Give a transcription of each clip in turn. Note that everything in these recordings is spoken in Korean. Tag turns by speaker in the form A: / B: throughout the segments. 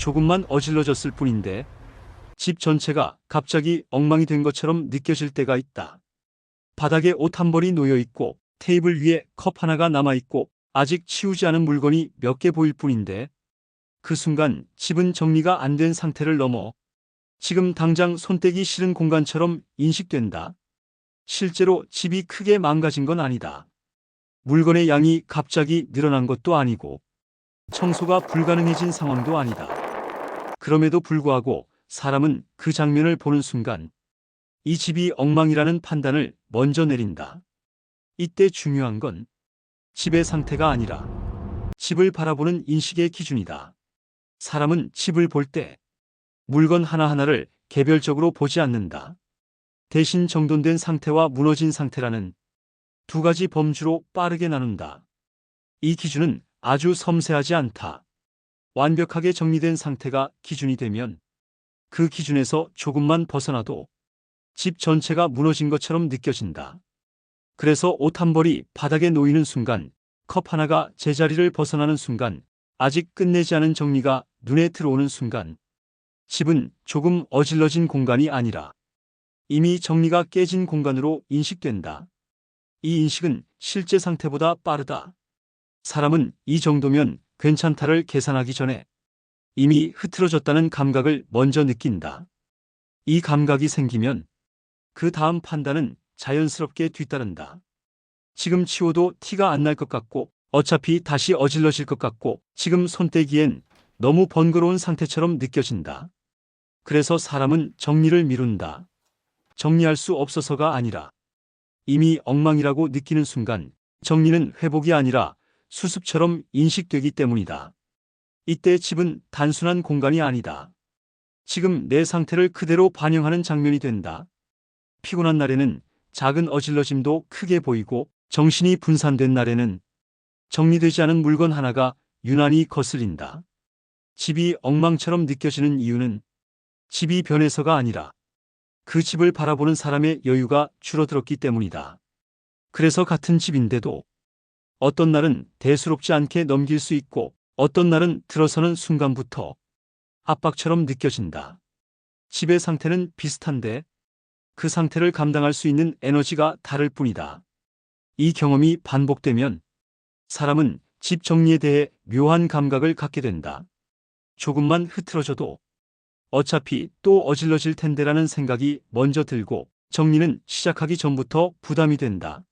A: 조금만 어질러졌을 뿐인데 집 전체가 갑자기 엉망이 된 것처럼 느껴질 때가 있다. 바닥에 옷 한 벌이 놓여 있고 테이블 위에 컵 하나가 남아 있고 아직 치우지 않은 물건이 몇 개 보일 뿐인데 그 순간 집은 정리가 안 된 상태를 넘어 지금 당장 손대기 싫은 공간처럼 인식된다. 실제로 집이 크게 망가진 건 아니다. 물건의 양이 갑자기 늘어난 것도 아니고 청소가 불가능해진 상황도 아니다. 그럼에도 불구하고 사람은 그 장면을 보는 순간 이 집이 엉망이라는 판단을 먼저 내린다. 이때 중요한 건 집의 상태가 아니라 집을 바라보는 인식의 기준이다. 사람은 집을 볼 때 물건 하나하나를 개별적으로 보지 않는다. 대신 정돈된 상태와 무너진 상태라는 두 가지 범주로 빠르게 나눈다. 이 기준은 아주 섬세하지 않다. 완벽하게 정리된 상태가 기준이 되면 그 기준에서 조금만 벗어나도 집 전체가 무너진 것처럼 느껴진다. 그래서 옷 한 벌이 바닥에 놓이는 순간, 컵 하나가 제자리를 벗어나는 순간, 아직 끝내지 않은 정리가 눈에 들어오는 순간, 집은 조금 어질러진 공간이 아니라 이미 정리가 깨진 공간으로 인식된다. 이 인식은 실제 상태보다 빠르다. 사람은 이 정도면 괜찮다를 계산하기 전에 이미 흐트러졌다는 감각을 먼저 느낀다. 이 감각이 생기면 그 다음 판단은 자연스럽게 뒤따른다. 지금 치워도 티가 안 날 것 같고 어차피 다시 어질러질 것 같고 지금 손대기엔 너무 번거로운 상태처럼 느껴진다. 그래서 사람은 정리를 미룬다. 정리할 수 없어서가 아니라 이미 엉망이라고 느끼는 순간 정리는 회복이 아니라 수습처럼 인식되기 때문이다. 이때 집은 단순한 공간이 아니다. 지금 내 상태를 그대로 반영하는 장면이 된다. 피곤한 날에는 작은 어질러짐도 크게 보이고 정신이 분산된 날에는 정리되지 않은 물건 하나가 유난히 거슬린다. 집이 엉망처럼 느껴지는 이유는 집이 변해서가 아니라 그 집을 바라보는 사람의 여유가 줄어들었기 때문이다. 그래서 같은 집인데도 어떤 날은 대수롭지 않게 넘길 수 있고 어떤 날은 들어서는 순간부터 압박처럼 느껴진다. 집의 상태는 비슷한데 그 상태를 감당할 수 있는 에너지가 다를 뿐이다. 이 경험이 반복되면 사람은 집 정리에 대해 묘한 감각을 갖게 된다. 조금만 흐트러져도 어차피 또 어질러질 텐데라는 생각이 먼저 들고 정리는 시작하기 전부터 부담이 된다.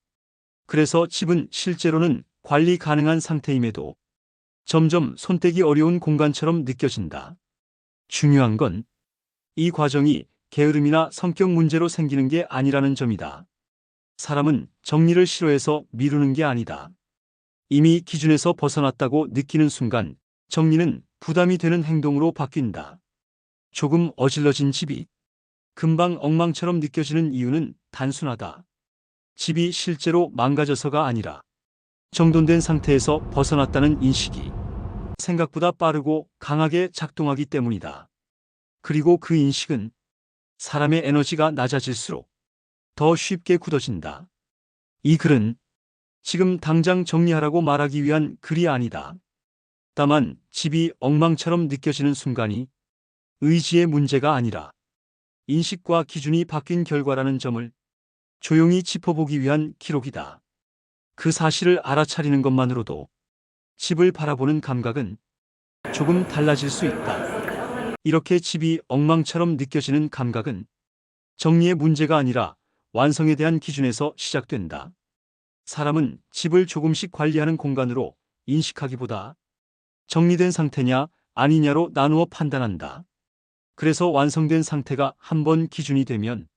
A: 그래서 집은 실제로는 관리 가능한 상태임에도 점점 손대기 어려운 공간처럼 느껴진다. 중요한 건 이 과정이 게으름이나 성격 문제로 생기는 게 아니라는 점이다. 사람은 정리를 싫어해서 미루는 게 아니다. 이미 기준에서 벗어났다고 느끼는 순간 정리는 부담이 되는 행동으로 바뀐다. 조금 어질러진 집이 금방 엉망처럼 느껴지는 이유는 단순하다. 집이 실제로 망가져서가 아니라 정돈된 상태에서 벗어났다는 인식이 생각보다 빠르고 강하게 작동하기 때문이다. 그리고 그 인식은 사람의 에너지가 낮아질수록 더 쉽게 굳어진다. 이 글은 지금 당장 정리하라고 말하기 위한 글이 아니다. 다만 집이 엉망처럼 느껴지는 순간이 의지의 문제가 아니라 인식과 기준이 바뀐 결과라는 점을 조용히 짚어보기 위한 기록이다. 그 사실을 알아차리는 것만으로도 집을 바라보는 감각은 조금 달라질 수 있다. 이렇게 집이 엉망처럼 느껴지는 감각은 정리의 문제가 아니라 완성에 대한 기준에서 시작된다. 사람은 집을 조금씩 관리하는 공간으로 인식하기보다 정리된 상태냐 아니냐로 나누어 판단한다. 그래서 완성된 상태가 한번 기준이 되면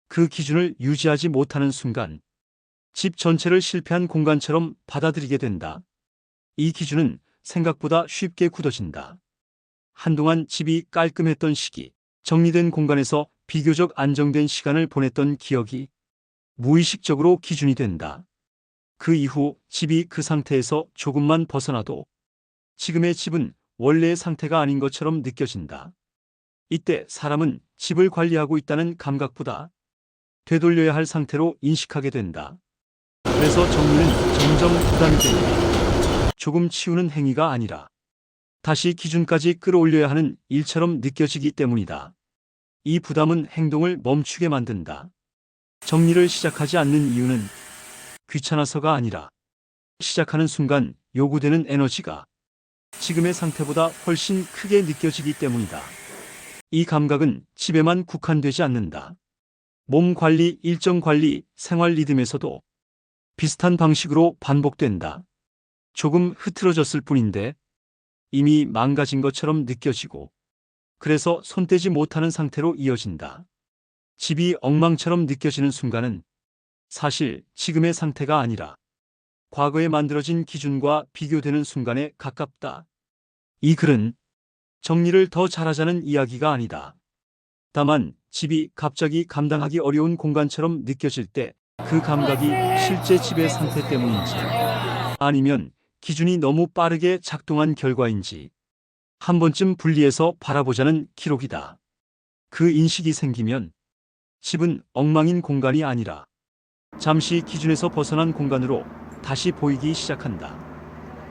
A: 그 기준을 유지하지 못하는 순간 집 전체를 실패한 공간처럼 받아들이게 된다. 이 기준은 생각보다 쉽게 굳어진다. 한동안 집이 깔끔했던 시기, 정리된 공간에서 비교적 안정된 시간을 보냈던 기억이 무의식적으로 기준이 된다. 그 이후 집이 그 상태에서 조금만 벗어나도 지금의 집은 원래의 상태가 아닌 것처럼 느껴진다. 이때 사람은 집을 관리하고 있다는 감각보다 되돌려야 할 상태로 인식하게 된다. 그래서 정리는 점점 부담이 된다. 조금 치우는 행위가 아니라 다시 기준까지 끌어올려야 하는 일처럼 느껴지기 때문이다. 이 부담은 행동을 멈추게 만든다. 정리를 시작하지 않는 이유는 귀찮아서가 아니라 시작하는 순간 요구되는 에너지가 지금의 상태보다 훨씬 크게 느껴지기 때문이다. 이 감각은 집에만 국한되지 않는다. 몸 관리, 일정 관리, 생활 리듬에서도 비슷한 방식으로 반복된다. 조금 흐트러졌을 뿐인데 이미 망가진 것처럼 느껴지고 그래서 손대지 못하는 상태로 이어진다. 집이 엉망처럼 느껴지는 순간은 사실 지금의 상태가 아니라 과거에 만들어진 기준과 비교되는 순간에 가깝다. 이 글은 정리를 더 잘하자는 이야기가 아니다. 다만 집이 갑자기 감당하기 어려운 공간처럼 느껴질 때 그 감각이 실제 집의 상태 때문인지 아니면 기준이 너무 빠르게 작동한 결과인지 한 번쯤 분리해서 바라보자는 기록이다. 그 인식이 생기면 집은 엉망인 공간이 아니라 잠시 기준에서 벗어난 공간으로 다시 보이기 시작한다.